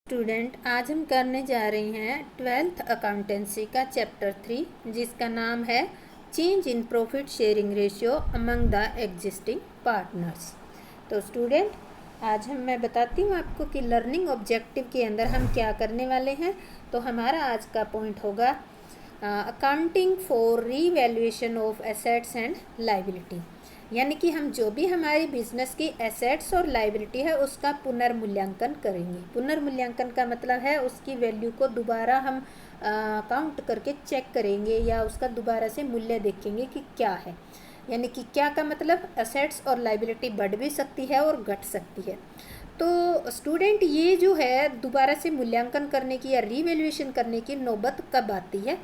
Student, आज हम करने जा रहे हैं 12th अकाउंटेंसी का चैप्टर 3 जिसका नाम है change in profit sharing ratio among the existing partners. तो स्टूडेंट, आज मैं बताती हूँ आपको कि लर्निंग ऑब्जेक्टिव के अंदर हम क्या करने वाले हैं। तो हमारा आज का पॉइंट होगा accounting for revaluation of assets and liability, यानी कि हम जो भी हमारी बिजनेस की एसेट्स और लाइबिलिटी है उसका पुनर्मूल्यांकन करेंगे। पुनर्मूल्यांकन का मतलब है उसकी वैल्यू को दोबारा हम काउंट करके चेक करेंगे या उसका दोबारा से मूल्य देखेंगे कि क्या है। यानी कि क्या का मतलब एसेट्स और लाइबिलिटी बढ़ भी सकती है और घट सकती है। तो स्टूडेंट, ये जो है दोबारा से मूल्यांकन करने की या रीवैल्यूएशन करने की नौबत कब आती है,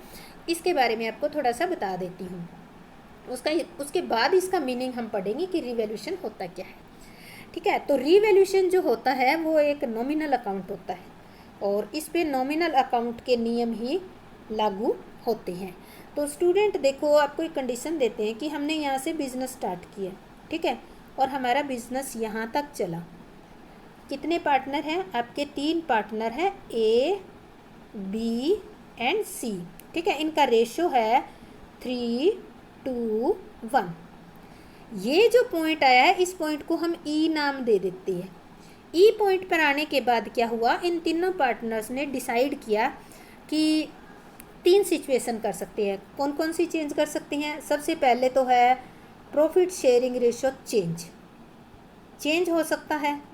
इसके बारे में आपको थोड़ा सा बता देती हूँ। उसके बाद इसका मीनिंग हम पढ़ेंगे कि रीवैल्यूएशन होता क्या है। ठीक है, तो रीवैल्यूएशन जो होता है वो एक नॉमिनल अकाउंट होता है और इस पे नॉमिनल अकाउंट के नियम ही लागू होते हैं। तो स्टूडेंट देखो, आपको एक कंडीशन देते हैं कि हमने यहाँ से बिजनेस स्टार्ट किया, ठीक है, और हमारा बिजनेस यहाँ तक चला। कितने पार्टनर हैं आपके? 3 पार्टनर हैं, ए, बी एंड सी। ठीक है, इनका रेशो है 3:1। ये जो पॉइंट आया है इस पॉइंट को हम ई नाम दे देते हैं। ई पॉइंट पर आने के बाद क्या हुआ, इन तीनों पार्टनर्स ने डिसाइड किया कि 3 सिचुएशन कर सकते हैं। कौन कौन सी चेंज कर सकते हैं? सबसे पहले तो है प्रॉफिट शेयरिंग रेशियो चेंज हो सकता है।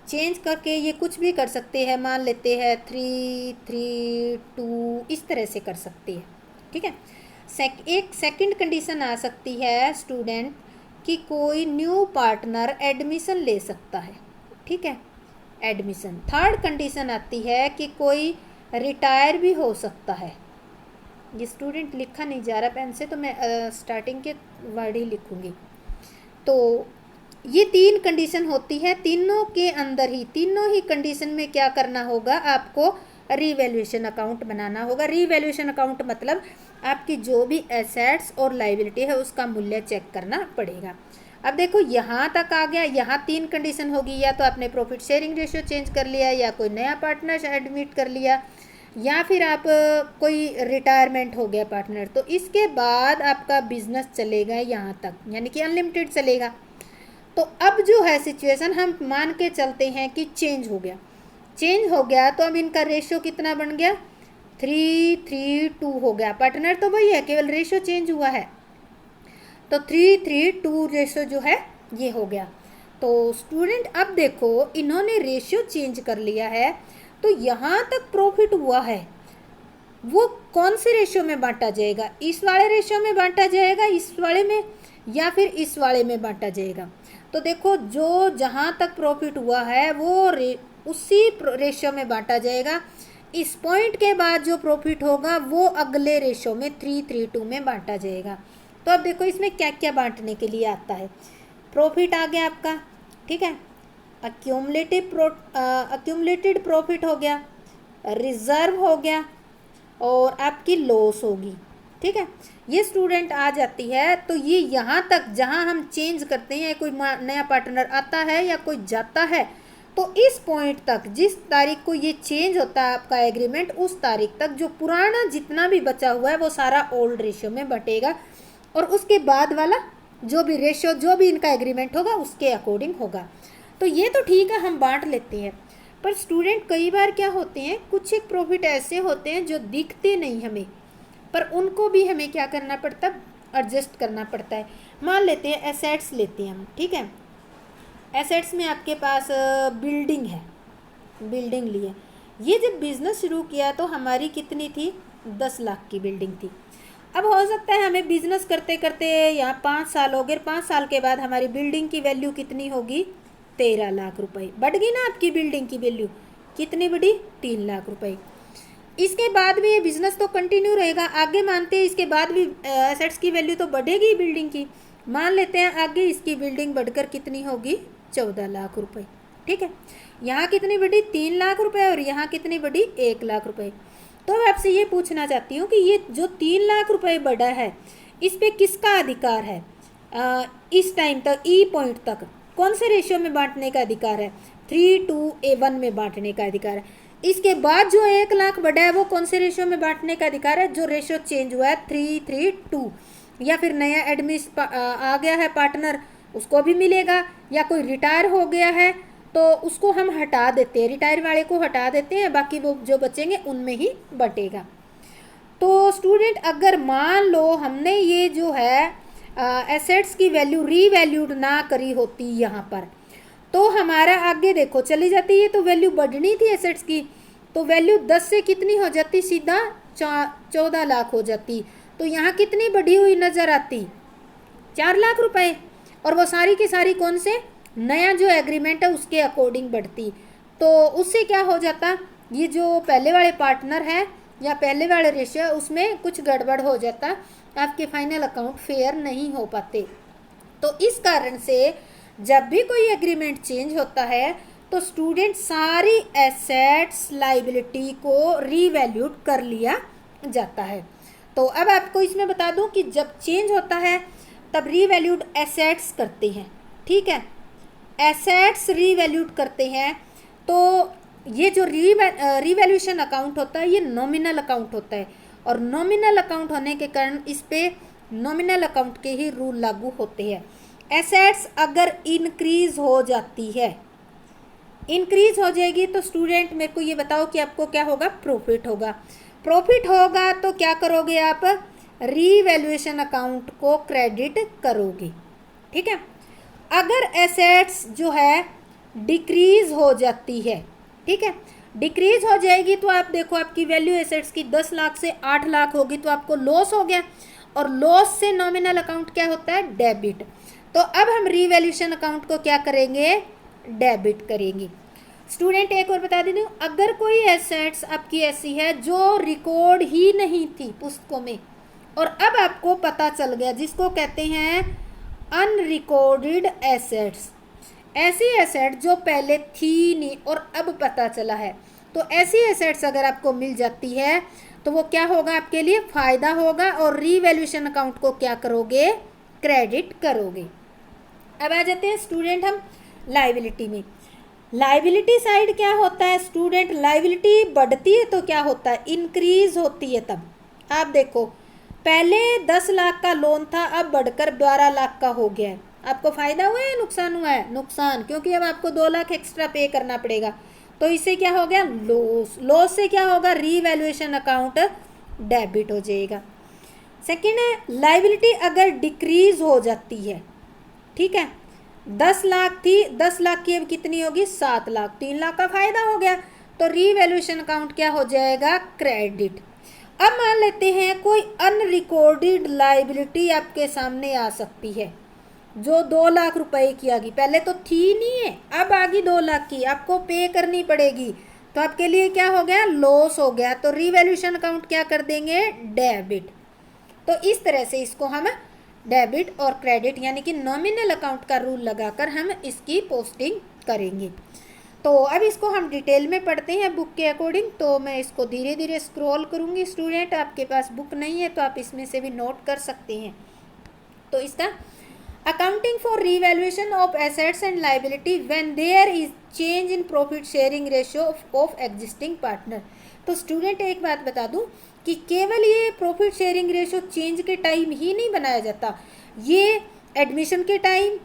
चेंज करके ये कुछ भी कर सकते हैं, मान लेते हैं 3:2 इस तरह से कर सकते हैं। ठीक है, एक सेकंड कंडीशन आ सकती है स्टूडेंट कि कोई न्यू पार्टनर एडमिशन ले सकता है। ठीक है, एडमिशन। थर्ड कंडीशन आती है कि कोई रिटायर भी हो सकता है। ये स्टूडेंट लिखा नहीं जा रहा पेन से, तो मैं स्टार्टिंग के वर्ड ही लिखूँगी। तो ये 3 कंडीशन होती है, तीनों के अंदर ही, तीनों ही कंडीशन में क्या करना होगा, आपको रीवैल्यूएशन अकाउंट बनाना होगा। रीवैल्यूएशन अकाउंट मतलब आपकी जो भी एसेट्स और लाइबिलिटी है उसका मूल्य चेक करना पड़ेगा। अब देखो यहाँ तक आ गया, यहाँ 3 कंडीशन होगी, या तो आपने प्रॉफिट शेयरिंग रेशियो चेंज कर लिया, या कोई नया पार्टनर एडमिट कर लिया, या फिर आप कोई रिटायरमेंट हो गया पार्टनर। तो इसके बाद आपका बिजनेस चलेगा यहाँ तक, यानी कि अनलिमिटेड चलेगा। तो अब जो है सिचुएशन, हम मान के चलते हैं कि चेंज हो गया, तो अब इनका रेशियो कितना बन गया? 3:2 हो गया। पार्टनर तो वही है, केवल रेशियो चेंज हुआ है। तो 3:2 रेशियो जो है ये हो गया। तो स्टूडेंट अब देखो, इन्होंने रेशियो चेंज कर लिया है, तो यहाँ तक प्रॉफिट हुआ है वो कौन से रेशियो में बांटा जाएगा? इस वाले रेशियो में बांटा जाएगा, इस वाले में, या फिर इस वाले में बांटा जाएगा? तो देखो, जो जहाँ तक प्रॉफिट हुआ है वो उसी रेशियो में बांटा जाएगा। इस पॉइंट के बाद जो प्रॉफिट होगा वो अगले रेशियो में 3:2 में बांटा जाएगा। तो अब देखो इसमें क्या क्या बांटने के लिए आता है। प्रॉफिट आ गया आपका, ठीक है, अक्यूमुलेटेड प्रॉफिट हो गया, रिजर्व हो गया, और आपकी लॉस होगी। ठीक है, ये स्टूडेंट आ जाती है। तो ये यहाँ तक जहाँ हम चेंज करते हैं, कोई नया पार्टनर आता है या कोई जाता है, तो इस पॉइंट तक, जिस तारीख को ये चेंज होता है आपका एग्रीमेंट, उस तारीख तक जो पुराना जितना भी बचा हुआ है वो सारा ओल्ड रेशियो में बटेगा, और उसके बाद वाला जो भी रेशियो, जो भी इनका एग्रीमेंट होगा उसके अकॉर्डिंग होगा। तो ये तो ठीक है, हम बांट लेते हैं। पर स्टूडेंट कई बार क्या होते हैं, कुछ एक प्रॉफिट ऐसे होते हैं जो दिखते नहीं हमें, पर उनको भी हमें क्या करना पड़ता है, एडजस्ट करना पड़ता है। मान लेते हैं एसेट्स लेते हैं हम, ठीक है, एसेट्स में आपके पास बिल्डिंग है, बिल्डिंग लिए। ये जब बिज़नेस शुरू किया तो हमारी कितनी थी? 10 लाख की बिल्डिंग थी। अब हो सकता है हमें बिज़नेस करते करते यहाँ 5 साल हो गए, 5 साल के बाद हमारी बिल्डिंग की वैल्यू कितनी होगी? 13 लाख रुपए। बढ़ गई ना आपकी बिल्डिंग की वैल्यू? कितनी बढ़ी? 3 लाख रुपए। इसके बाद भी ये बिज़नेस तो कंटिन्यू रहेगा, आगे मानते हैं इसके बाद भी एसेट्स की वैल्यू तो बढ़ेगी बिल्डिंग की। मान लेते हैं आगे इसकी बिल्डिंग बढ़कर कितनी होगी? 14 लाख रुपए। ठीक है, यहाँ कितनी बढ़ी? 3 लाख रुपए, और यहाँ कितनी बढ़ी? 1 लाख रुपए। तो मैं आपसे ये पूछना चाहती हूँ कि ये जो 3 लाख रुपए बढ़ा है, इस पे किसका अधिकार है? इस टाइम तक, ई पॉइंट तक कौन से रेशियो में बांटने का अधिकार है? 3:1 में बांटने का अधिकार है। इसके बाद जो 1 लाख बढ़ा है वो कौन से रेशियो में बांटने का अधिकार है? जो रेशियो चेंज हुआ है 3:3:2, या फिर नया एडमिस आ गया है पार्टनर उसको भी मिलेगा, या कोई रिटायर हो गया है तो उसको हम हटा देते हैं, रिटायर वाले को हटा देते हैं, बाकी वो जो बचेंगे उनमें ही बटेगा। तो स्टूडेंट अगर मान लो हमने ये जो है एसेट्स की वैल्यू रीवैल्यूड ना करी होती यहाँ पर, तो हमारा आगे देखो चली जाती है, तो वैल्यू बढ़नी थी एसेट्स की, तो वैल्यू 10 से कितनी हो जाती? सीधा 14 लाख हो जाती। तो यहाँ कितनी बढ़ी हुई नज़र आती? 4 लाख रुपए, और वो सारी की सारी कौन से? नया जो एग्रीमेंट है उसके अकॉर्डिंग बढ़ती। तो उससे क्या हो जाता? ये जो पहले वाले पार्टनर है या पहले वाले रेशियो उसमें कुछ गड़बड़ हो जाता, आपके फाइनल अकाउंट फेयर नहीं हो पाते। तो इस कारण से जब भी कोई एग्रीमेंट चेंज होता है तो स्टूडेंट सारी एसेट्स लाइबिलिटी को रीवैल्यूड कर लिया जाता है। तो अब आपको इसमें बता दूं कि जब चेंज होता है तब रीवैल्यूड एसेट्स करते हैं, ठीक है, एसेट्स रीवैल्यूड करते हैं। तो ये जो रीवैल्यूएशन अकाउंट होता है ये नॉमिनल अकाउंट होता है, और नॉमिनल अकाउंट होने के कारण इस पे नॉमिनल अकाउंट के ही रूल लागू होते हैं। एसेट्स अगर इंक्रीज हो जाती है, इंक्रीज हो जाएगी तो स्टूडेंट मेरे को ये बताओ कि आपको क्या होगा? प्रॉफिट होगा। प्रॉफिट होगा तो क्या करोगे आप? रीवैल्यूएशन अकाउंट को क्रेडिट करोगे, ठीक है। अगर एसेट्स जो है डिक्रीज हो जाती है, ठीक है, डिक्रीज हो जाएगी तो आप देखो आपकी वैल्यू एसेट्स की 10 लाख से 8 लाख होगी, तो आपको लॉस हो गया, और लॉस से नॉमिनल अकाउंट क्या होता है? डेबिट। तो अब हम रीवैल्यूएशन अकाउंट को क्या करेंगे? डेबिट करेंगे। स्टूडेंट एक और बता देती हूँ, अगर कोई एसेट्स आपकी ऐसी है जो रिकॉर्ड ही नहीं थी पुस्तकों में, और अब आपको पता चल गया, जिसको कहते हैं अनरिकॉर्डेड एसेट्स, ऐसी एसेट जो पहले थी नहीं और अब पता चला है, तो ऐसी एसेट्स अगर आपको मिल जाती है तो वो क्या होगा? आपके लिए फ़ायदा होगा, और रीवैल्यूएशन अकाउंट को क्या करोगे? क्रेडिट करोगे। अब आ जाते हैं स्टूडेंट हम लाइबिलिटी में। लाइबिलिटी साइड क्या होता है स्टूडेंट? लाइबिलिटी बढ़ती है तो क्या होता है? इंक्रीज होती है। तब आप देखो पहले 10 लाख का लोन था, अब बढ़कर 12 लाख का हो गया है। आपको फ़ायदा हुआ है, नुकसान हुआ है? नुकसान, क्योंकि अब आपको 2 लाख एक्स्ट्रा पे करना पड़ेगा। तो इससे क्या हो गया? लॉस। लॉस से क्या होगा? रीवैल्यूएशन अकाउंट डेबिट हो जाएगा। सेकेंड है लाइबिलिटी अगर डिक्रीज हो जाती है, ठीक है, 10 लाख थी, 10 लाख की अब कितनी होगी? 7 लाख, 3 लाख का फायदा हो गया, तो रीवैल्यूएशन अकाउंट क्या हो जाएगा? क्रेडिट। अब मान लेते हैं कोई अनरिकॉर्डेड लाइबिलिटी आपके सामने आ सकती है जो 2 लाख रुपए की आ गई, पहले तो थी नहीं है, अब आ गई 2 लाख की, आपको पे करनी पड़ेगी, तो आपके लिए क्या हो गया? लॉस हो गया। तो रीवैल्यूएशन अकाउंट क्या कर देंगे? डेबिट। तो इस तरह से इसको हम डेबिट और क्रेडिट यानी कि नॉमिनल अकाउंट का रूल लगाकर हम इसकी पोस्टिंग करेंगे। तो अब इसको हम डिटेल में पढ़ते हैं बुक के अकॉर्डिंग। तो मैं इसको धीरे धीरे स्क्रॉल करूँगी। स्टूडेंट आपके पास बुक नहीं है तो आप इसमें से भी नोट कर सकते हैं। तो इसका accounting for revaluation of assets and liability when there is change in profit sharing ratio of existing partner. तो स्टूडेंट एक बात बता दूं कि केवल ये प्रॉफिट शेयरिंग रेशियो चेंज के टाइम ही नहीं बनाया जाता, ये एडमिशन के टाइम,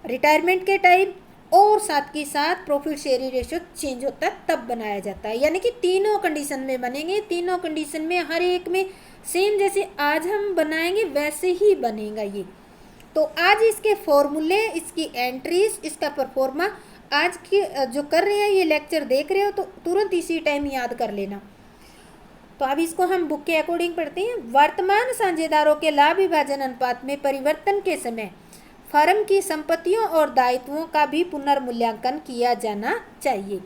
रिटायरमेंट के टाइम और साथ के साथ प्रॉफिट शेयरिंग रेशियो चेंज होता है तब बनाया जाता है। यानी कि तीनों कंडीशन में बनेंगे, तीनों कंडीशन में हर एक में सेम जैसे आज हम बनाएंगे वैसे ही बनेगा ये। तो आज इसके फॉर्मूले, इसकी एंट्रीज, इसका परफॉर्मा आज की जो कर रहे हैं ये लेक्चर देख रहे हो तो तुरंत इसी टाइम याद कर लेना। तो अब इसको हम बुक के अकॉर्डिंग पढ़ते हैं। वर्तमान साझेदारों के लाभ विभाजन अनुपात में परिवर्तन के समय फर्म की संपत्तियों और दायित्वों का भी पुनर्मूल्यांकन किया जाना चाहिए।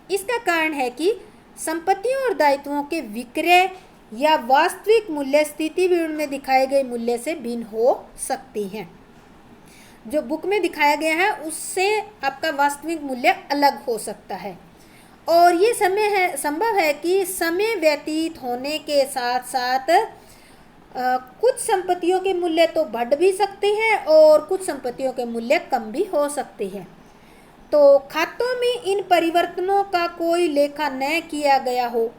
इसका कारण है कि संपत्तियों और दायित्वों के विक्रय या वास्तविक मूल्य स्थिति विवरण में दिखाए गए मूल्य से भिन्न हो सकते हैं। जो बुक में दिखाया गया है उससे आपका वास्तविक मूल्य अलग हो सकता है, और ये संभव है कि समय व्यतीत होने के साथ साथ कुछ संपत्तियों के मूल्य तो बढ़ भी सकते हैं और कुछ संपत्तियों के मूल्य कम भी हो सकते हैं। तो खातों में इन परिवर्तनों का कोई लेखा न किया गया हो,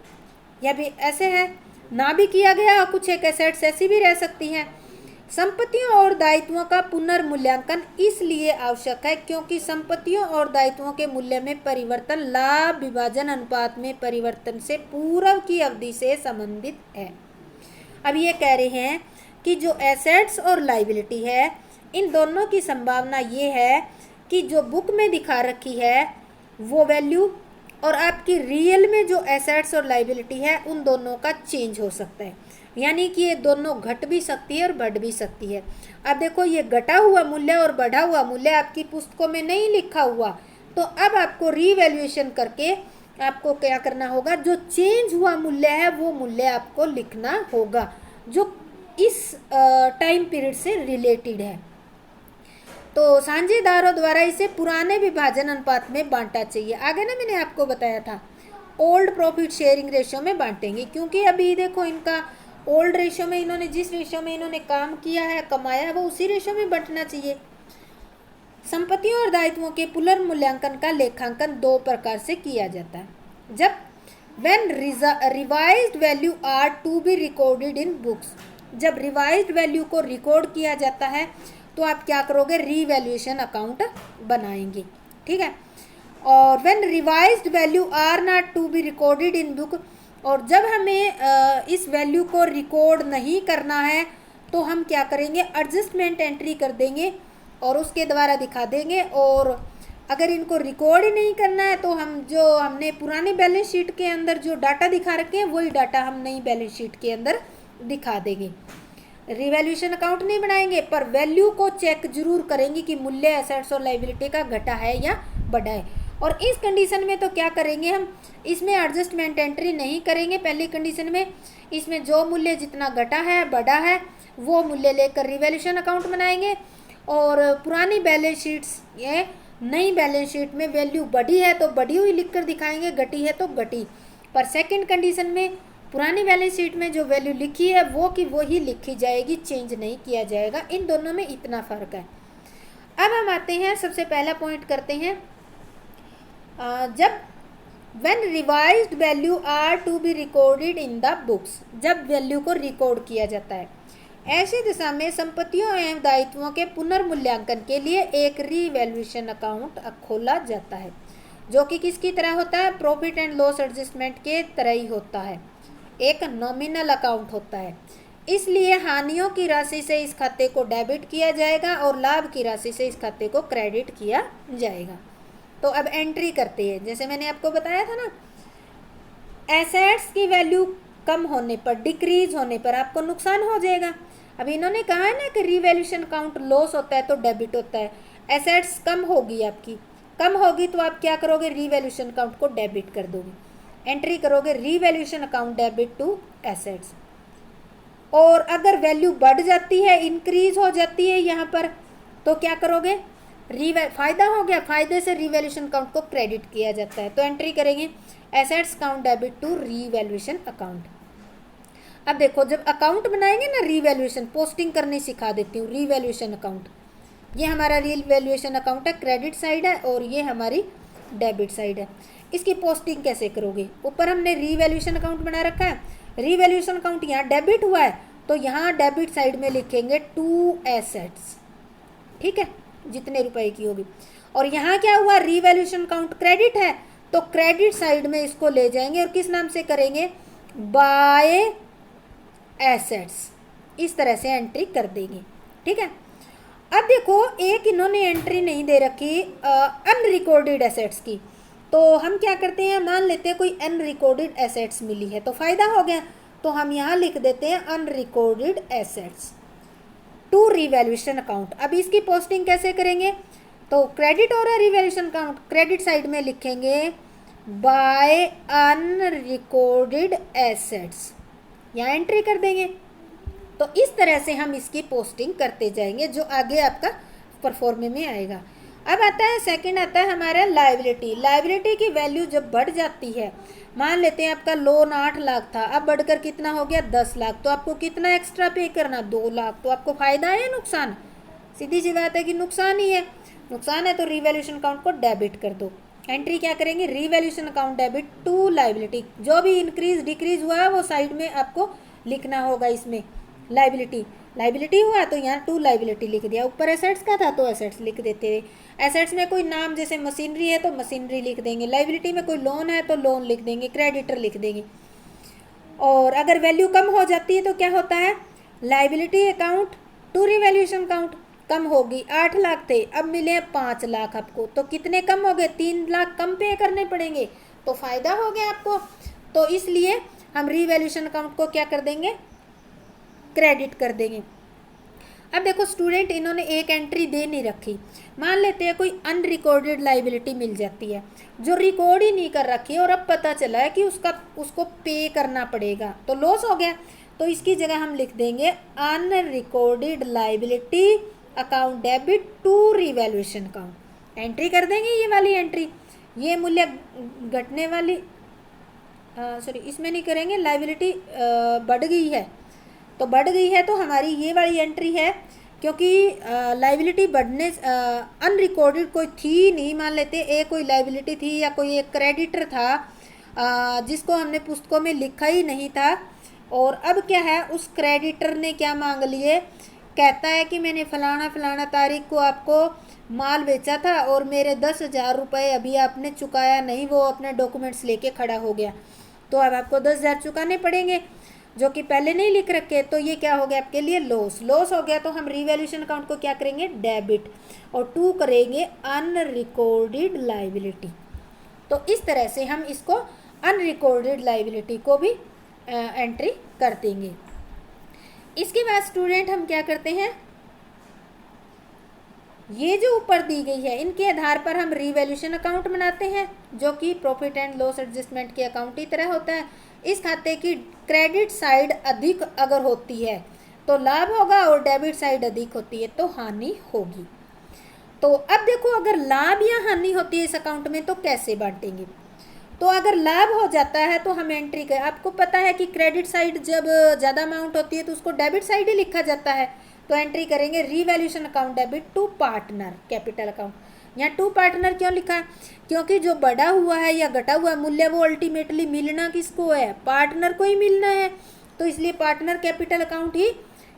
या भी ऐसे है ना भी किया गया, कुछ एक एसेट्स ऐसी भी रह सकती हैं। संपत्तियों और दायित्वों का पुनर्मूल्यांकन इसलिए आवश्यक है क्योंकि संपत्तियों और दायित्वों के मूल्य में परिवर्तन लाभ विभाजन अनुपात में परिवर्तन से पूर्व की अवधि से संबंधित है। अब ये कह रहे हैं कि जो एसेट्स और लायबिलिटी है, इन दोनों की संभावना ये है कि जो बुक में दिखा रखी है वो वैल्यू और आपकी रियल में जो एसेट्स और लायबिलिटी है उन दोनों का चेंज हो सकता है, यानी कि ये दोनों घट भी सकती है और बढ़ भी सकती है। अब देखो ये घटा हुआ मूल्य और बढ़ा हुआ मूल्य आपकी पुस्तकों में नहीं लिखा हुआ, तो अब आपको रीवैल्यूएशन करके आपको क्या करना होगा, जो चेंज हुआ मूल्य है वो मूल्य आपको लिखना होगा जो इस टाइम पीरियड से रिलेटेड है। तो साझेदारों द्वारा इसे पुराने विभाजन अनुपात में बांटा चाहिए। आगे ना मैंने आपको बताया था ओल्ड प्रॉफिट शेयरिंग रेशियो में बांटेंगे, क्योंकि अभी देखो इनका ओल्ड रेशियो में इन्होंने जिस रेशियो में इन्होंने काम किया है कमाया वो उसी रेशियो में बांटना चाहिए। संपत्तियों और दायित्वों के पुनर्मूल्यांकन का लेखांकन दो प्रकार से किया जाता है। जब when revised value are to be recorded in books, जब रिवाइज्ड वैल्यू को रिकॉर्ड किया जाता है तो आप क्या करोगे, रीवैल्यूएशन अकाउंट बनाएंगे, ठीक है। और when revised value are not to be recorded in book, और जब हमें इस वैल्यू को रिकॉर्ड नहीं करना है तो हम क्या करेंगे, एडजस्टमेंट एंट्री कर देंगे और उसके द्वारा दिखा देंगे। और अगर इनको रिकॉर्ड ही नहीं करना है तो हम जो हमने पुरानी बैलेंस शीट के अंदर जो डाटा दिखा रखे हैं वही डाटा हम नई बैलेंस शीट के अंदर दिखा देंगे। रिवैल्यूएशन अकाउंट नहीं बनाएंगे पर वैल्यू को चेक जरूर करेंगे कि मूल्य एसेट्स और लायबिलिटी का घटा है या बढ़ा है। और इस कंडीशन में तो क्या करेंगे, हम इसमें एडजस्टमेंट एंट्री नहीं करेंगे। पहली कंडीशन में इसमें जो मूल्य जितना घटा है बढ़ा है वो मूल्य लेकर रिवैल्यूएशन अकाउंट बनाएंगे और पुरानी बैलेंस शीट्स ये नई बैलेंस शीट में वैल्यू बढ़ी है तो बढ़ी हुई लिखकर दिखाएंगे, घटी है तो घटी। पर सेकंड कंडीशन में पुरानी बैलेंस शीट में जो वैल्यू लिखी है वो की वो ही लिखी जाएगी, चेंज नहीं किया जाएगा। इन दोनों में इतना फ़र्क है। अब हम आते हैं, सबसे पहला पॉइंट करते हैं, जब when revised value are to be recorded in the books, जब वैल्यू को रिकॉर्ड किया जाता है, ऐसी दिशा में संपत्तियों एवं दायित्वों के पुनर्मूल्यांकन के लिए एक रीवैल्यूएशन अकाउंट खोला जाता है जो कि किसकी तरह होता है, प्रॉफिट एंड लॉस एडजस्टमेंट के तरह ही होता है, एक नॉमिनल अकाउंट होता है। इसलिए हानियों की राशि से इस खाते को डेबिट किया जाएगा और लाभ की राशि से इस खाते को क्रेडिट किया जाएगा। तो अब एंट्री करते हैं, जैसे मैंने आपको बताया था ना, एसेट्स की वैल्यू कम होने पर, डिक्रीज होने पर आपको नुकसान हो जाएगा। अब इन्होंने कहा है ना कि रीवैल्यूएशन अकाउंट लॉस होता है तो डेबिट होता है। एसेट्स कम होगी, आपकी कम होगी तो आप क्या करोगे, रीवैल्यूएशन अकाउंट को डेबिट कर दोगे, एंट्री करोगे revaluation account debit to assets. और अगर वैल्यू बढ़ जाती है, इंक्रीज हो जाती है यहाँ पर, तो क्या करोगे, फायदा हो गया, फायदे से रीवैल्यूएशन अकाउंट को क्रेडिट किया जाता है। तो एंट्री करेंगे assets account debit to revaluation account. अब देखो जब अकाउंट बनाएंगे ना, रीवैल्यूएशन पोस्टिंग करनी सिखा देती हूँ। रीवैल्यूएशन अकाउंट, ये हमारा रीवैल्यूएशन अकाउंट है, क्रेडिट साइड है और ये हमारी डेबिट साइड है। इसकी पोस्टिंग कैसे करोगे, ऊपर हमने रीवैल्यूएशन अकाउंट बना रखा है, रीवैल्यूएशन अकाउंट यहाँ डेबिट हुआ है तो यहाँ डेबिट साइड में लिखेंगे टू एसेट्स, ठीक है, जितने रुपए की होगी। और यहाँ क्या हुआ, रीवैल्यूएशन अकाउंट क्रेडिट है तो क्रेडिट साइड में इसको ले जाएंगे और किस नाम से करेंगे, बाय एसेट्स, इस तरह से एंट्री कर देंगे, ठीक है। अब देखो एक इन्होंने एंट्री नहीं दे रखी अनरिकॉर्डेड एसेट्स की, तो हम क्या करते हैं, मान लेते हैं कोई अनरिकॉर्डेड एसेट्स मिली है तो फ़ायदा हो गया, तो हम यहाँ लिख देते हैं unrecorded assets to revaluation account. अब इसकी पोस्टिंग कैसे करेंगे, तो क्रेडिट हो रहा है रीवैल्यूएशन अकाउंट, क्रेडिट साइड में लिखेंगे बाय अनरिकॉर्डेड एसेट्स, यहाँ एंट्री कर देंगे। तो इस तरह से हम इसकी पोस्टिंग करते जाएंगे जो आगे आपका परफॉर्मे में आएगा। अब आता है सेकंड, आता है हमारा लायबिलिटी। लायबिलिटी की वैल्यू जब बढ़ जाती है, मान लेते हैं आपका लोन 8 लाख था, अब बढ़कर कितना हो गया 10 लाख, तो आपको कितना एक्स्ट्रा पे करना, 2 लाख। तो आपको फ़ायदा है या नुकसान, सीधी सी बात है कि नुकसान ही है। नुकसान है तो रीवैल्यूएशन अकाउंट को डेबिट कर दो। एंट्री क्या करेंगे, revaluation account debit to liability, जो भी इंक्रीज डिक्रीज हुआ है वो साइड में आपको लिखना होगा। इसमें लाइबिलिटी लाइबिलिटी हुआ तो यहाँ टू लाइबिलिटी लिख दिया, ऊपर एसेट्स का था तो एसेट्स लिख देते हैं। एसेट्स में कोई नाम जैसे मशीनरी है तो मशीनरी लिख देंगे, लाइबिलिटी में कोई लोन है तो लोन लिख देंगे, क्रेडिटर लिख देंगे। और अगर वैल्यू कम हो जाती है तो क्या होता है, liability account to revaluation account कम होगी। 8 लाख थे, अब मिले 5 लाख आपको, तो कितने कम हो गए, 3 लाख कम पे करने पड़ेंगे, तो फायदा हो गया आपको। तो इसलिए हम रिवैल्यूएशन अकाउंट को क्या कर देंगे, क्रेडिट कर देंगे। अब देखो स्टूडेंट, इन्होंने एक एंट्री दे नहीं रखी, मान लेते हैं कोई अनरिकॉर्डेड लाइबिलिटी मिल जाती है जो रिकॉर्ड ही नहीं कर रखी है और अब पता चला है कि उसको पे करना पड़ेगा, तो लॉस हो गया। तो इसकी जगह हम लिख देंगे unrecorded liability account debit to revaluation account. Entry कर देंगे ये वाली एंट्री, ये मूल्य घटने वाली सॉरी इसमें नहीं करेंगे, लाइबिलिटी बढ़ गई है, तो बढ़ गई है तो हमारी ये वाली एंट्री है, क्योंकि लाइबिलिटी बढ़ने अनरिकॉर्डेड कोई थी नहीं, मान लेते एक कोई लाइबिलिटी थी या कोई एक क्रेडिटर था जिसको हमने पुस्तकों में लिखा ही नहीं था, और अब क्या है उस क्रेडिटर ने क्या मांग लिए, कहता है कि मैंने फलाना फलाना तारीख को आपको माल बेचा था और मेरे 10,000 रुपये अभी आपने चुकाया नहीं, वो अपने डॉक्यूमेंट्स लेके खड़ा हो गया, तो अब आपको 10,000 चुकाने पड़ेंगे जो कि पहले नहीं लिख रखे, तो ये क्या हो गया आपके लिए, लॉस हो गया। तो हम रिवैल्यूएशन अकाउंट को क्या करेंगे, डेबिट, और टू करेंगे अनरिकॉर्डेड लाइबिलिटी। तो इस तरह से हम इसको अनरिकॉर्डेड लाइबिलिटी को भी एंट्री कर देंगे। इसके बाद स्टूडेंट हम क्या करते हैं, ये जो ऊपर दी गई है इनके आधार पर हम रिवैल्यूएशन अकाउंट बनाते हैं, जो कि प्रॉफिट एंड लॉस एडजस्टमेंट के अकाउंट की तरह होता है। इस खाते की क्रेडिट साइड अधिक अगर होती है तो लाभ होगा और डेबिट साइड अधिक होती है तो हानि होगी। तो अब देखो अगर लाभ या हानि होती है इस अकाउंट में तो कैसे बांटेंगे, तो अगर लाभ हो जाता है तो हम एंट्री कर, आपको पता है कि क्रेडिट साइड जब ज़्यादा अमाउंट होती है तो उसको डेबिट साइड ही लिखा जाता है, तो एंट्री करेंगे revaluation account debit to partner capital account. यहाँ टू पार्टनर क्यों लिखा है, क्योंकि जो बढ़ा हुआ है या घटा हुआ मूल्य वो अल्टीमेटली मिलना किसको है, पार्टनर को ही मिलना है, तो इसलिए पार्टनर कैपिटल अकाउंट ही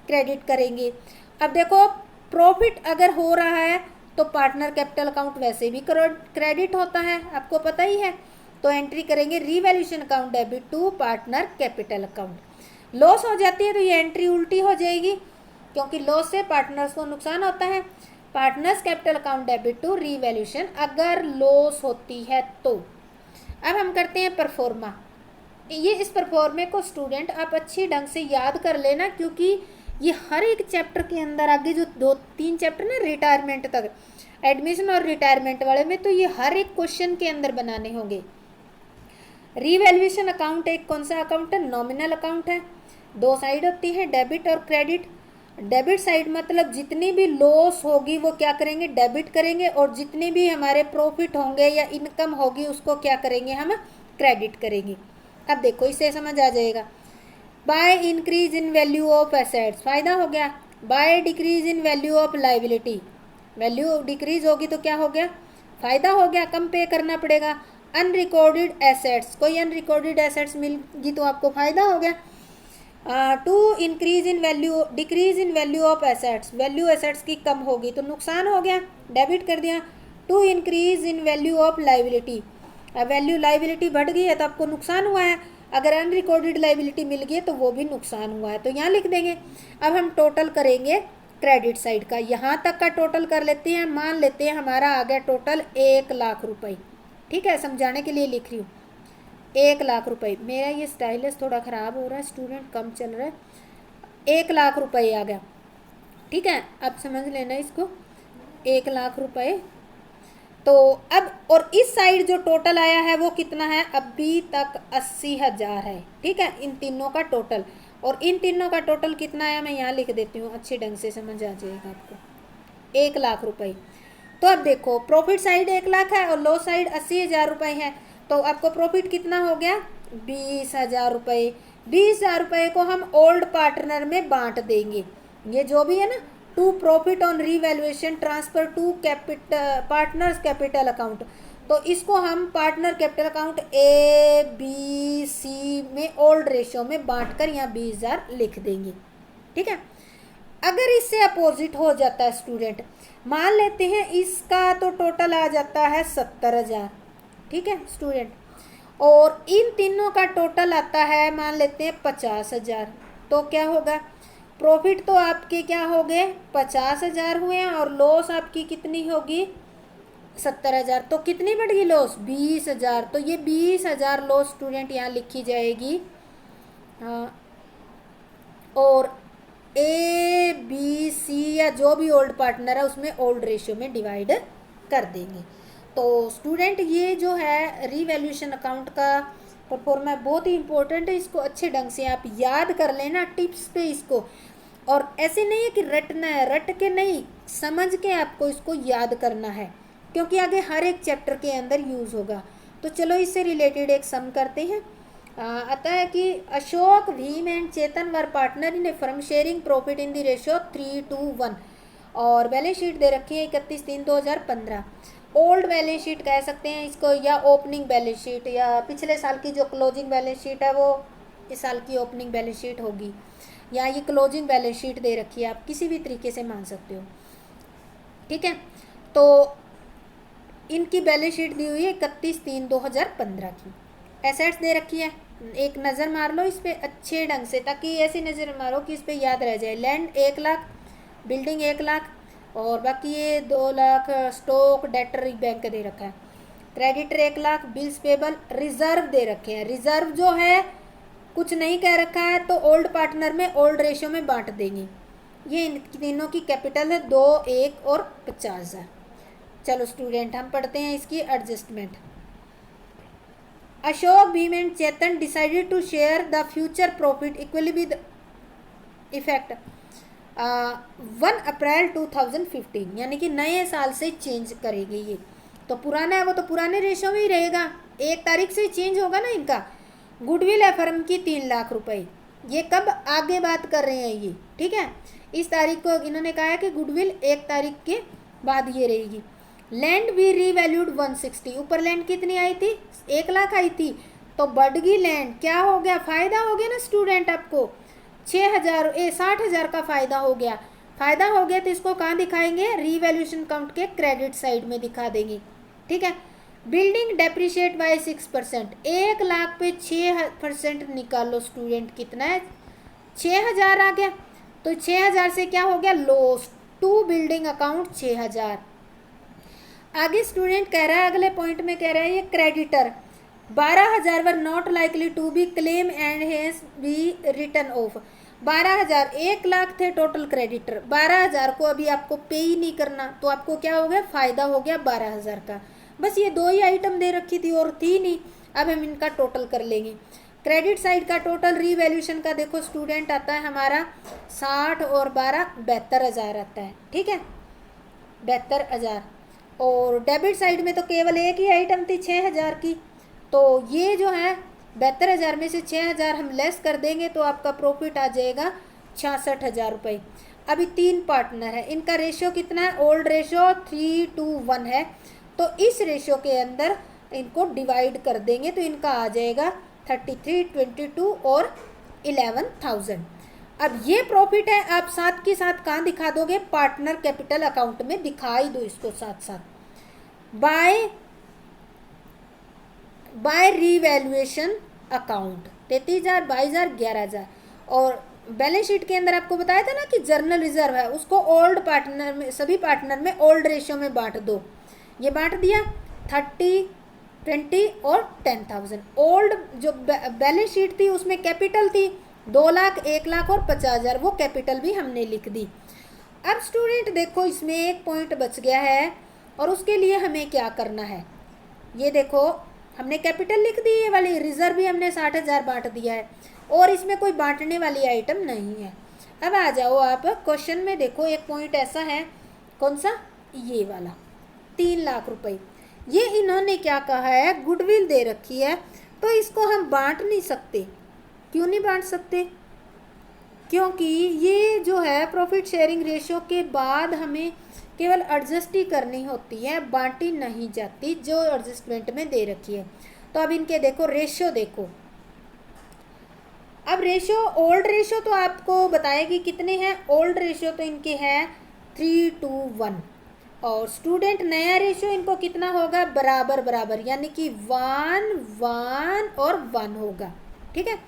क्रेडिट करेंगे। अब देखो प्रॉफिट अगर हो रहा है तो पार्टनर कैपिटल अकाउंट वैसे भी क्रेडिट होता है, आपको पता ही है, तो एंट्री करेंगे revaluation account debit to partner capital account. Loss हो जाती है तो ये एंट्री उल्टी हो जाएगी, क्योंकि लॉस से पार्टनर्स को नुकसान होता है। Partners capital account debit to revaluation अगर लॉस होती है तो। अब हम करते हैं परफॉर्मा। ये इस परफॉर्मे को स्टूडेंट आप अच्छी ढंग से याद कर लेना, क्योंकि ये हर एक चैप्टर के अंदर आगे जो 2-3 चैप्टर ना रिटायरमेंट तक, एडमिशन और रिटायरमेंट वाले में, तो ये हर एक क्वेश्चन के अंदर बनाने होंगे। रिवैल्यूएशन अकाउंट एक कौन सा अकाउंट है, नॉमिनल अकाउंट है, 2 साइड होती है डेबिट और क्रेडिट। डेबिट साइड मतलब जितनी भी लॉस होगी वो क्या करेंगे, डेबिट करेंगे, और जितने भी हमारे प्रॉफिट होंगे या इनकम होगी उसको क्या करेंगे, हम क्रेडिट करेंगे। अब देखो इससे समझ आ जाएगा, by increase in value of assets फायदा हो गया, by decrease in value of liability, value decrease होगी तो क्या हो गया, फायदा हो गया, कम पे करना पड़ेगा। अनरिकॉर्डेड एसेट्स, कोई अनरिकॉर्डेड एसेट्स मिल तो आपको फायदा हो गया। To increase in value decrease in value of assets, value assets की कम होगी तो नुकसान हो गया, डेबिट कर दिया। To increase in value of liability, value liability बढ़ गई है तो आपको नुकसान हुआ है, अगर अनरिकॉर्डेड लाइबिलिटी मिल गई है तो वो भी नुकसान हुआ है, तो यहाँ लिख देंगे। अब हम टोटल करेंगे क्रेडिट साइड का, यहाँ तक का टोटल कर लेते हैं, मान लेते हैं हमारा आ गया टोटल 1 लाख रुपये, ठीक है, समझाने के लिए लिख रही हूँ 1 लाख रुपये। मेरा ये स्टाइलस थोड़ा ख़राब हो रहा है स्टूडेंट, कम चल रहा है, 1 लाख रुपये आ गया, ठीक है, अब समझ लेना इसको, 1 लाख रुपये। तो अब और इस साइड जो टोटल आया है वो कितना है, अभी तक 80,000 है, ठीक है, इन तीनों का टोटल, और इन तीनों का टोटल कितना आया मैं यहाँ लिख देती हूँ, अच्छे ढंग से समझ आ जाएगा आपको, 1 लाख रुपये। तो अब देखो प्रॉफिट साइड 1 लाख है और लॉस साइड 80,000 रुपये है, तो आपको प्रॉफिट कितना हो गया, 20,000 रुपये। 20,000 रुपये को हम ओल्ड पार्टनर में बांट देंगे, ये जो भी है ना to profit on revaluation transfer to partners capital account. तो इसको हम partner capital account A B C में ओल्ड रेशियो में बांटकर यहाँ 20,000 लिख देंगे। ठीक है। अगर इससे अपोजिट हो जाता है स्टूडेंट, मान लेते हैं इसका तो टोटल आ जाता है 70,000। ठीक है स्टूडेंट, और इन तीनों का टोटल आता है मान लेते हैं 50,000। तो क्या होगा, प्रॉफिट तो आपके क्या हो गए 50,000 हुए और लॉस आपकी कितनी होगी 70,000। तो कितनी बढ़ गई लॉस 20,000। तो ये 20,000 लॉस स्टूडेंट यहाँ लिखी जाएगी। और ए बी सी या जो भी ओल्ड पार्टनर है उसमें ओल्ड रेशियो में डिवाइड कर देंगे। तो स्टूडेंट ये जो है रीवैल्यूएशन अकाउंट का परफॉर्मा बहुत ही इंपॉर्टेंट है, इसको अच्छे ढंग से आप याद कर लेना टिप्स पे इसको। और ऐसे नहीं है कि रटना है, रट के नहीं, समझ के आपको इसको याद करना है, क्योंकि आगे हर एक चैप्टर के अंदर यूज़ होगा। तो चलो इससे रिलेटेड एक सम करते हैं। आता है कि Ashok, Bhim and Chetan were partner in A firm sharing profit in the ratio 3:1 और बैलेंस शीट दे रखी है 31/3/2015। ओल्ड बैलेंस शीट कह सकते हैं इसको, या ओपनिंग बैलेंस शीट, या पिछले साल की जो क्लोजिंग बैलेंस शीट है वो इस साल की ओपनिंग बैलेंस शीट होगी, या ये क्लोजिंग बैलेंस शीट दे रखी है, आप किसी भी तरीके से मान सकते हो। ठीक है। तो इनकी बैलेंस शीट दी हुई है 31/3/2015 की। एसेट्स दे रखी है, एक नज़र मार लो इस पर अच्छे ढंग से, ताकि ऐसी नज़र मारो कि इस पर याद रह जाए। लैंड 1 लाख, बिल्डिंग 1 लाख, और बाकी ये 2 लाख स्टॉक डेटर बैंक दे रखा है। Creditor 1 lakh, bills payable, reserve दे रखे हैं। रिजर्व जो है कुछ नहीं कह रखा है तो ओल्ड पार्टनर में ओल्ड रेशियो में बांट देंगे। ये इन तीनों की कैपिटल है 2, 1 और 50,000। चलो स्टूडेंट हम पढ़ते हैं इसकी adjustment. Ashok, Bhim and Chetan decided to share the future profit equally with effect 1 April 2015, यानी कि नए साल से चेंज करेंगे ये। तो पुराना है वो तो पुराने रेशो में ही रहेगा, 1 तारीख से चेंज होगा ना इनका। गुडविल है फर्म की 3 लाख रुपए, ये कब आगे बात कर रहे हैं ये। ठीक है, इस तारीख को इन्होंने कहा है कि गुडविल 1 तारीख के बाद ये रहेगी। लैंड भी रीवैल्यूड 160, ऊपर लैंड कितनी आई थी 1 लाख आई थी, तो बढ़ गई लैंड, क्या हो गया फ़ायदा हो गया ना स्टूडेंट, आपको 60,000 का फ़ायदा हो गया। फ़ायदा हो गया तो इसको कहाँ दिखाएंगे, रीवैल्यूएशन अकाउंट के क्रेडिट साइड में दिखा देंगे। ठीक है। बिल्डिंग डेप्रिशिएट बाय 6%, 1 लाख पे 6% निकालो स्टूडेंट, कितना है 6,000 आ गया। तो 6,000 से क्या हो गया लॉस टू बिल्डिंग अकाउंट 6,000। आगे स्टूडेंट कह रहा है, अगले पॉइंट में कह रहा है ये creditor 12,000 were not likely to be claim and hence be written off. 12,000, 1 lakh थे टोटल क्रेडिटर, 12,000 को अभी आपको पे ही नहीं करना, तो आपको क्या हो गया फ़ायदा हो गया 12,000 का। बस ये 2 ही आइटम दे रखी थी और थी नहीं, अब हम इनका टोटल कर लेंगे। क्रेडिट साइड का टोटल रीवैल्यूएशन का देखो स्टूडेंट आता है हमारा 60 और 12 72,000 आता है। ठीक है, 72,000। और डेबिट साइड में तो केवल एक ही आइटम थी 6,000 की, तो ये जो है 72,000 में से 6,000 हम लेस कर देंगे तो आपका प्रॉफिट आ जाएगा 66,000 रुपये। अभी 3 पार्टनर है, इनका रेशियो कितना है, ओल्ड रेशियो 3:1 है, तो इस रेशियो के अंदर इनको डिवाइड कर देंगे तो इनका आ जाएगा 33, 22 और 11,000। अब ये प्रॉफिट है, आप साथ के साथ कहाँ दिखा दोगे, पार्टनर कैपिटल अकाउंट में दिखाई दो इसको साथ साथ। By revaluation account 33,000, 22,000, 11,000। और बैलेंस शीट के अंदर आपको बताया था ना कि जर्नल रिजर्व है, उसको ओल्ड पार्टनर में, सभी पार्टनर में ओल्ड रेशियो में बांट दो। ये बांट दिया 30, 20 और 10,000। ओल्ड जो बैलेंस शीट थी उसमें कैपिटल थी 2 लाख, 1 लाख और 50,000, वो कैपिटल भी हमने लिख दी। अब स्टूडेंट देखो इसमें एक पॉइंट बच गया है और उसके लिए हमें क्या करना है, ये देखो हमने कैपिटल लिख दी, ये वाली रिजर्व भी हमने 60,000 बांट दिया है और इसमें कोई बांटने वाली आइटम नहीं है। अब आ जाओ आप क्वेश्चन में, देखो एक पॉइंट ऐसा है, कौन सा, ये वाला 3 लाख रुपए। ये इन्होंने क्या कहा है, गुडविल दे रखी है, तो इसको हम बांट नहीं सकते। क्यों नहीं बांट सकते, क्योंकि ये जो है प्रॉफिट शेयरिंग रेशियो के बाद हमें केवल एडजस्ट ही करनी होती है, बांटी नहीं जाती जो एडजस्टमेंट में दे रखी है। तो अब इनके देखो रेशियो देखो, अब रेशियो ओल्ड रेशियो तो आपको बताएगी कितने हैं। ओल्ड रेशियो तो इनके हैं 3:1 और स्टूडेंट नया रेशियो इनको कितना होगा, बराबर बराबर, यानी कि 1 1 और 1 होगा। ठीक है,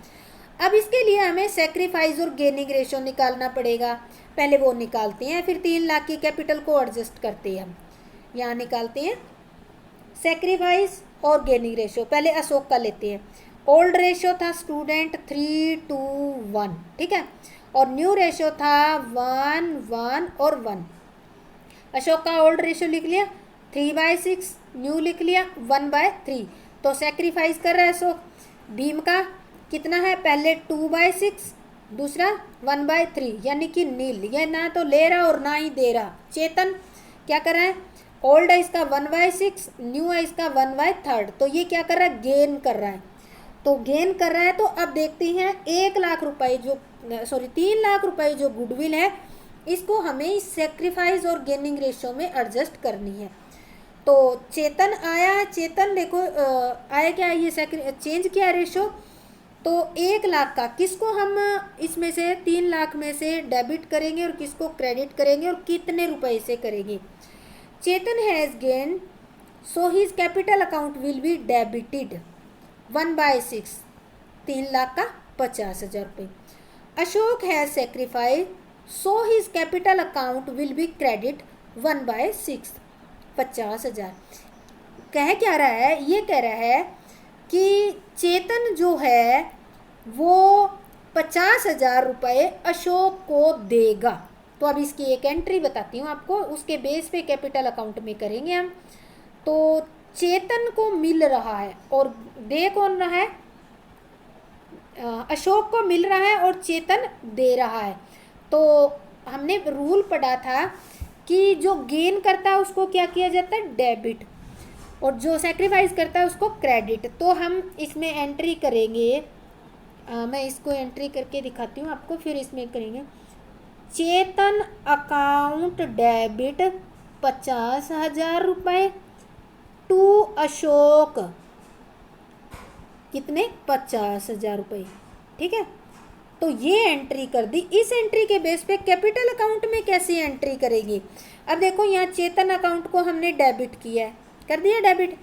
अब इसके लिए हमें सेक्रीफाइस और गेनिंग रेशियो निकालना पड़ेगा। पहले वो निकालते हैं, फिर 3 लाख की कैपिटल को एडजस्ट करते हैं। हम यहाँ निकालते हैं सेक्रीफाइस और गेनिंग रेशियो। पहले अशोक का लेते हैं। ओल्ड रेशियो था स्टूडेंट 3:1, ठीक है, और न्यू रेशियो था 1 1 और 1। अशोक का ओल्ड रेशियो लिख लिया 3/6, न्यू लिख लिया 1/3। तो सेक्रीफाइस कर रहा है अशोक। भीम का कितना है, पहले 2/6, दूसरा 1/3, यानी कि नील, ये ना तो ले रहा और ना ही दे रहा। चेतन क्या कर रहा है, ओल्ड है इसका 1/6, न्यू है इसका 1/3, तो ये क्या कर रहा है, गेन कर रहा है। तो गेन कर रहा है, तो अब देखते हैं 1 लाख रुपए जो 3 लाख रुपए जो गुडविल है, इसको हमें इस सेक्रीफाइस और गेनिंग रेशियो में एडजस्ट करनी है। तो चेतन आया, चेतन देखो आया क्या, ये चेंज किया रेशियो। तो 1 लाख का किसको हम इसमें से 3 लाख में से डेबिट करेंगे और किसको क्रेडिट करेंगे और कितने रुपए से करेंगे। Chetan has gain so his capital account will be debited 1/6, 3 lakh का 50,000 रुपये। Ashok has sacrifice so his capital account will be credit 1/6, 50,000। कह क्या रहा है, ये कह रहा है कि चेतन जो है वो 50,000 रुपये अशोक को देगा। तो अब इसकी एक एंट्री बताती हूँ आपको, उसके बेस पे कैपिटल अकाउंट में करेंगे हम। तो चेतन को मिल रहा है और दे कौन रहा है, अशोक को मिल रहा है और चेतन दे रहा है। तो हमने रूल पढ़ा था कि जो गेन करता है उसको क्या किया जाता है, डेबिट, और जो सेक्रीफाइस करता है उसको क्रेडिट। तो हम इसमें एंट्री करेंगे, मैं इसको एंट्री करके दिखाती हूँ आपको, फिर इसमें करेंगे चेतन अकाउंट डेबिट 50,000 रुपये टू अशोक, कितने, 50,000 रुपये। ठीक है, तो ये एंट्री कर दी। इस एंट्री के बेस पे कैपिटल अकाउंट में कैसे एंट्री करेगी। अब देखो यहाँ चेतन अकाउंट को हमने डेबिट किया है, कर दिया डेबिट।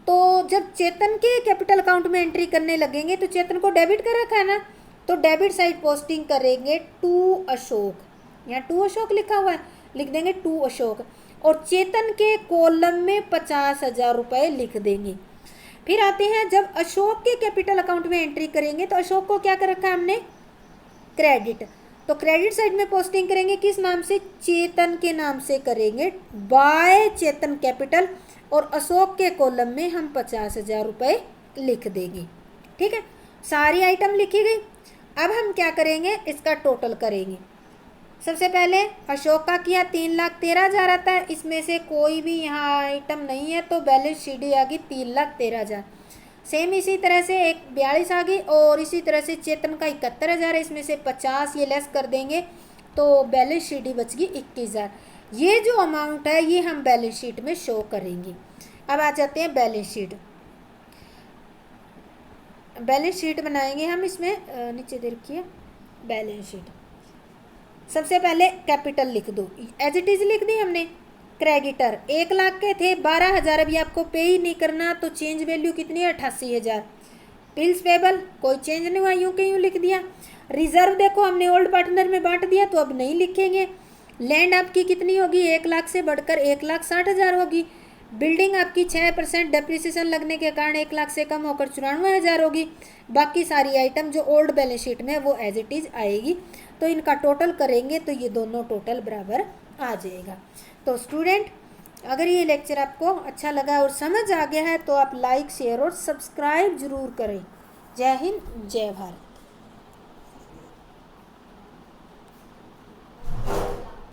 तो जब चेतन के कैपिटल अकाउंट में एंट्री करने लगेंगे तो चेतन को डेबिट कर रखा है ना, तो डेबिट साइड पोस्टिंग करेंगे टू अशोक, यहाँ टू अशोक लिखा हुआ है, लिख देंगे टू अशोक, और चेतन के कॉलम में 50,000 रुपये लिख देंगे। फिर आते हैं जब अशोक के कैपिटल अकाउंट में एंट्री करेंगे तो अशोक को क्या कर रखा है हमने, क्रेडिट। तो क्रेडिट साइड में पोस्टिंग करेंगे किस नाम से, चेतन के नाम से करेंगे, बाय चेतन कैपिटल, और अशोक के कॉलम में हम 50,000 रुपये लिख देंगे। ठीक है, सारी आइटम लिखी गई। अब हम क्या करेंगे, इसका टोटल करेंगे। सबसे पहले अशोक का किया 3,13,000 आता है, इसमें से कोई भी यहाँ आइटम नहीं है तो बैलेंस शीट आ गई 3,13,000। सेम इसी तरह से एक 42 आ गई, और इसी तरह से चेतन का 71,000 है, इसमें से 50 ये लेस कर देंगे तो बैलेंस शीट ही बच गई 21,000। ये जो अमाउंट है ये हम बैलेंस शीट में शो करेंगे। अब आ जाते हैं बैलेंस शीट। बैलेंस शीट बनाएंगे हम, इसमें नीचे दे रखिए बैलेंस शीट। सबसे पहले कैपिटल लिख दो, एज इट इज लिख दी हमने। क्रेडिटर 1 लाख के थे, 12,000 अभी आपको पे ही नहीं करना, तो चेंज वैल्यू कितनी है, 88,000। बिल्स पेबल कोई चेंज नहीं हुआ, यूं के यूं लिख दिया। रिजर्व देखो हमने ओल्ड पार्टनर में बांट दिया तो अब नहीं लिखेंगे। लैंड आपकी कितनी होगी, 1 लाख से बढ़कर 1,60,000 होगी। बिल्डिंग आपकी 6% डेप्रिसिएशन लगने के कारण 1 लाख से कम होकर 94,000 होगी। बाकी सारी आइटम जो ओल्ड बैलेंस शीट में वो एज इट इज़ आएगी। तो इनका टोटल करेंगे तो ये दोनों टोटल बराबर आ जाएगा। तो स्टूडेंट, अगर ये लेक्चर आपको अच्छा लगा और समझ आ गया है तो आप लाइक, शेयर और सब्सक्राइब जरूर करें। जय हिंद, जय भारत।